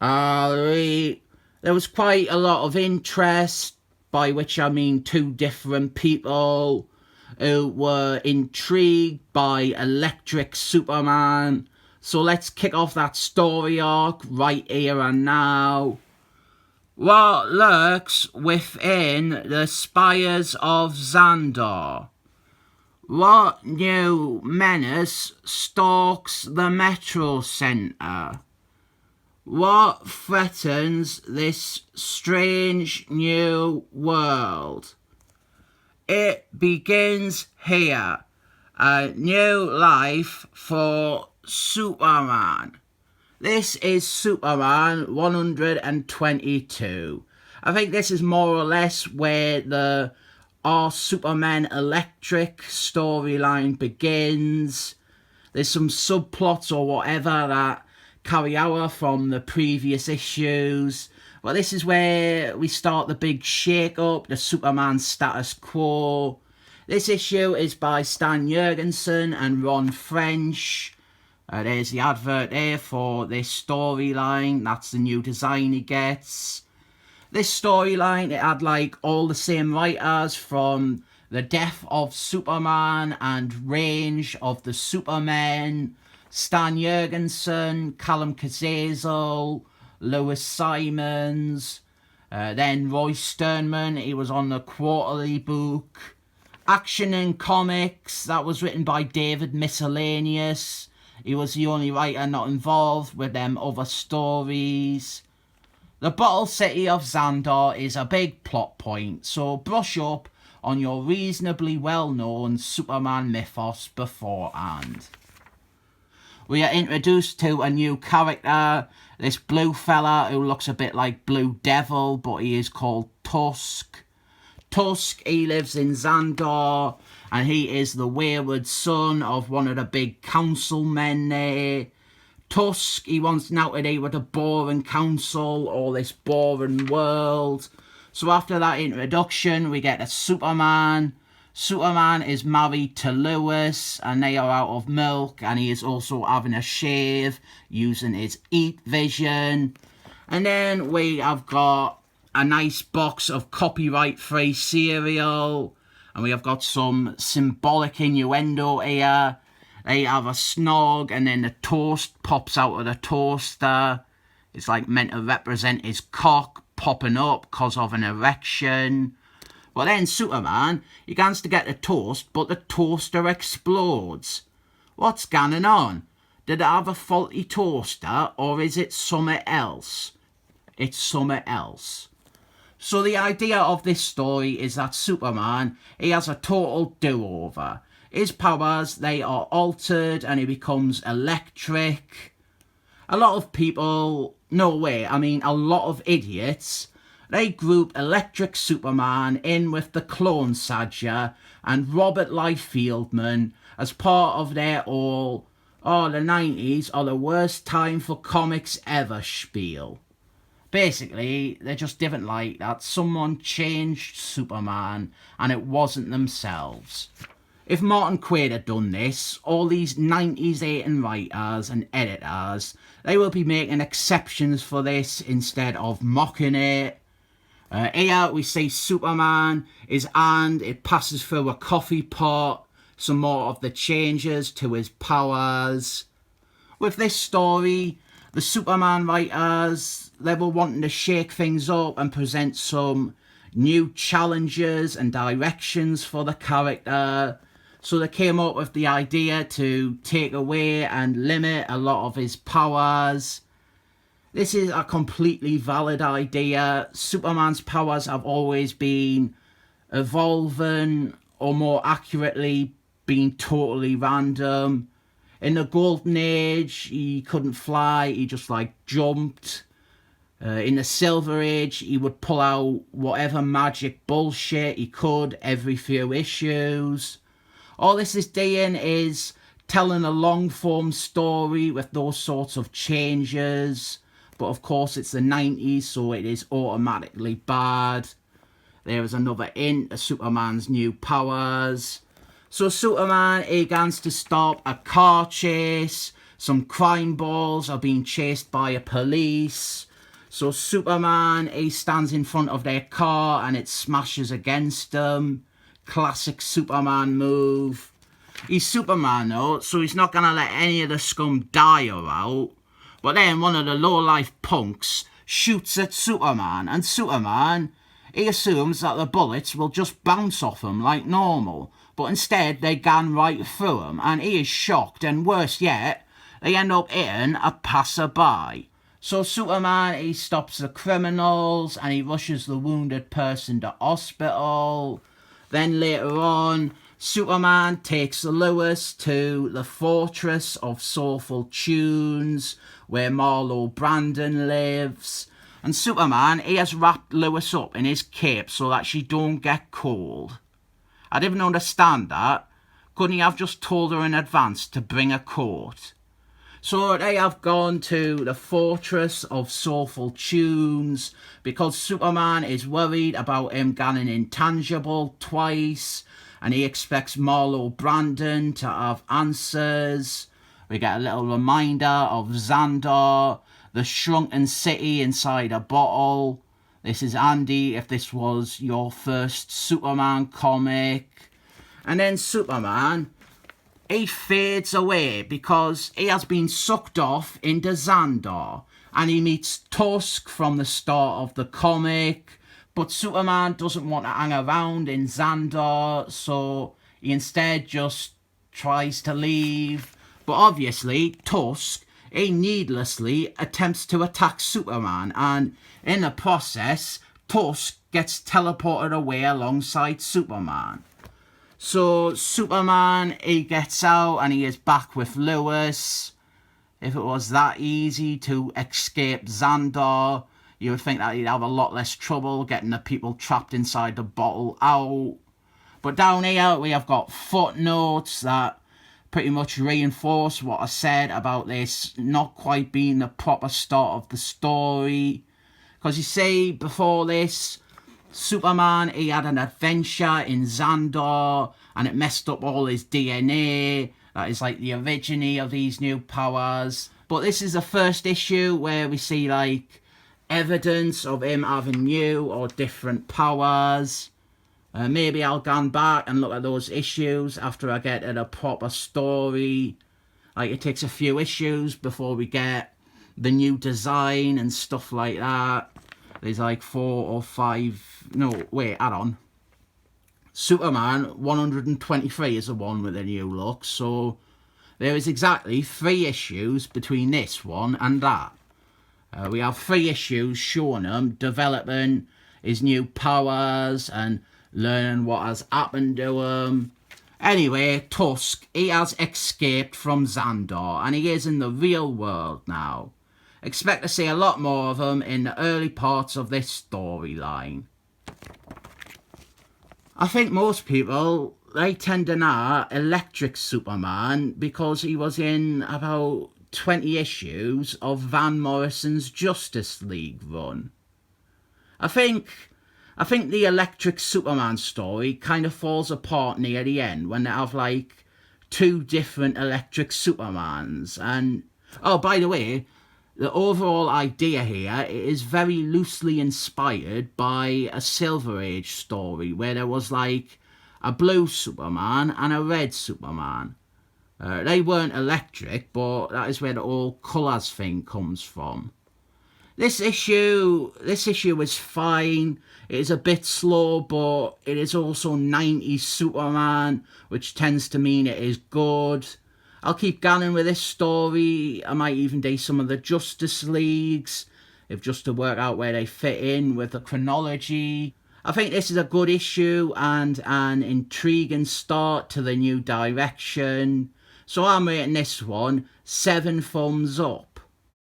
There was quite a lot of interest, by which I mean two different people who were intrigued by Electric Superman. So let's kick off that story arc right here and now. What lurks within the spires of Xandar? What new menace stalks the Metro Centre? What threatens this strange new world? It begins here. A new life for Superman. This is Superman 122. I think this is more or less where the Are Supermen Electric storyline begins. There's some subplots or whatever that carry over from the previous issues. But this is where we start the big shake-up, the Superman status quo. This issue is by Stan Jurgensen and Ron Frenz. There's the advert there for this storyline. That's the new design he gets. This storyline, it had like all the same writers from The Death of Superman and Range of the Supermen. Stan Jurgensen, Callum Cazzazel, Lewis Simons, then Roy Sternman, he was on the quarterly book. Action and Comics, that was written by David Miscellaneous. He was the only writer not involved with them other stories. The Bottle City of Xandar is a big plot point, so brush up on your reasonably well-known Superman mythos beforehand. We are introduced to a new character, this blue fella who looks a bit like Blue Devil, but he is called Tusk. Tusk, he lives in Xandar, and he is the wayward son of one of the big councilmen there. Tusk, he wants now to do with a boring council or this boring world. So after that introduction, we get a Superman. Superman is married to Lois, and they are out of milk, and he is also having a shave using his heat vision. And then we have got a nice box of copyright-free cereal, and we have got some symbolic innuendo here. They have a snog, and then the toast pops out of the toaster. It's like meant to represent his cock popping up because of an erection. But then Superman, he gets to get the toast, but the toaster explodes. What's going on? Did it have a faulty toaster, or is it something else? It's something else. So the idea of this story is that Superman, he has a total do-over. His powers, they are altered and he becomes electric. A lot of people, no way, I mean a lot of idiots, they group Electric Superman in with the Clone Saga and Robert Liefeldman as part of their the 90s are the worst time for comics ever spiel. Basically, they just didn't like that someone changed Superman and it wasn't themselves. If Martin Quaid had done this, all these 90s 18 writers and editors, they will be making exceptions for this instead of mocking it. Here we see Superman, his hand, it passes through a coffee pot, some more of the changes to his powers. With this story, the Superman writers, they were wanting to shake things up and present some new challenges and directions for the character. So they came up with the idea to take away and limit a lot of his powers. This is a completely valid idea. Superman's powers have always been evolving, or more accurately, being totally random. In the Golden Age, he couldn't fly, he just jumped. In the Silver Age, he would pull out whatever magic bullshit he could every few issues. All this is doing is telling a long-form story with those sorts of changes. But of course it's the 90s, so it is automatically bad. There is another hint of Superman's new powers. So Superman, he gets to stop a car chase. Some crime balls are being chased by a police. So Superman, he stands in front of their car and it smashes against them. Classic Superman move. He's Superman though, so he's not going to let any of the scum die or out. But then one of the low-life punks shoots at Superman, and Superman, he assumes that the bullets will just bounce off him like normal. But instead, they gun right through him, and he is shocked, and worse yet, they end up hitting a passerby. So Superman, he stops the criminals, and he rushes the wounded person to hospital. Then later on, Superman takes Lois to the fortress of Soulful Tunes, where Marlo Brandon lives. And Superman, he has wrapped Lois up in his cape so that she don't get cold. I didn't understand that. Couldn't he have just told her in advance to bring a coat? So they have gone to the fortress of Soulful Tunes because Superman is worried about him getting intangible twice, and he expects Marlo Brandon to have answers. We get a little reminder of Xandar, the shrunken city inside a bottle. This is Andy, if this was your first Superman comic. And then Superman, he fades away because he has been sucked off into Xandar. And he meets Tusk from the start of the comic. But Superman doesn't want to hang around in Xandar, so he instead just tries to leave. But obviously, Tusk, he needlessly attempts to attack Superman, and in the process, Tusk gets teleported away alongside Superman. So Superman, he gets out and he is back with Lois. If it was that easy to escape Xandar, you would think that he'd have a lot less trouble getting the people trapped inside the bottle out. But down here, we have got footnotes that pretty much reinforce what I said about this not quite being the proper start of the story. Because you see, before this, Superman, he had an adventure in Xandar, and it messed up all his DNA. That is like the origin of these new powers. But this is the first issue where we see like evidence of him having new or different powers. Maybe I'll go back and look at those issues after I get to the proper story. Like, it takes a few issues before we get the new design and stuff like that. There's like 4 or 5... No, wait, add on. Superman 123 is the one with the new look, so there is exactly 3 issues between this one and that. We have 3 issues showing him developing his new powers and learning what has happened to him. Anyway, Tusk, he has escaped from Xandar and he is in the real world now. Expect to see a lot more of him in the early parts of this storyline. I think most people, they tend to know Electric Superman because he was in about 20 issues of Van Morrison's Justice League run. I think the Electric Superman story kind of falls apart near the end when they have like 2 different Electric Supermans. And, oh, by the way, the overall idea here is very loosely inspired by a Silver Age story where there was like a blue Superman and a red Superman. They weren't electric, but that is where the whole colours thing comes from. This issue is fine. It is a bit slow, but it is also 90s Superman, which tends to mean it is good. I'll keep going with this story. I might even do some of the Justice Leagues, if just to work out where they fit in with the chronology. I think this is a good issue and an intriguing start to the new direction. So I'm rating this one 7 thumbs up.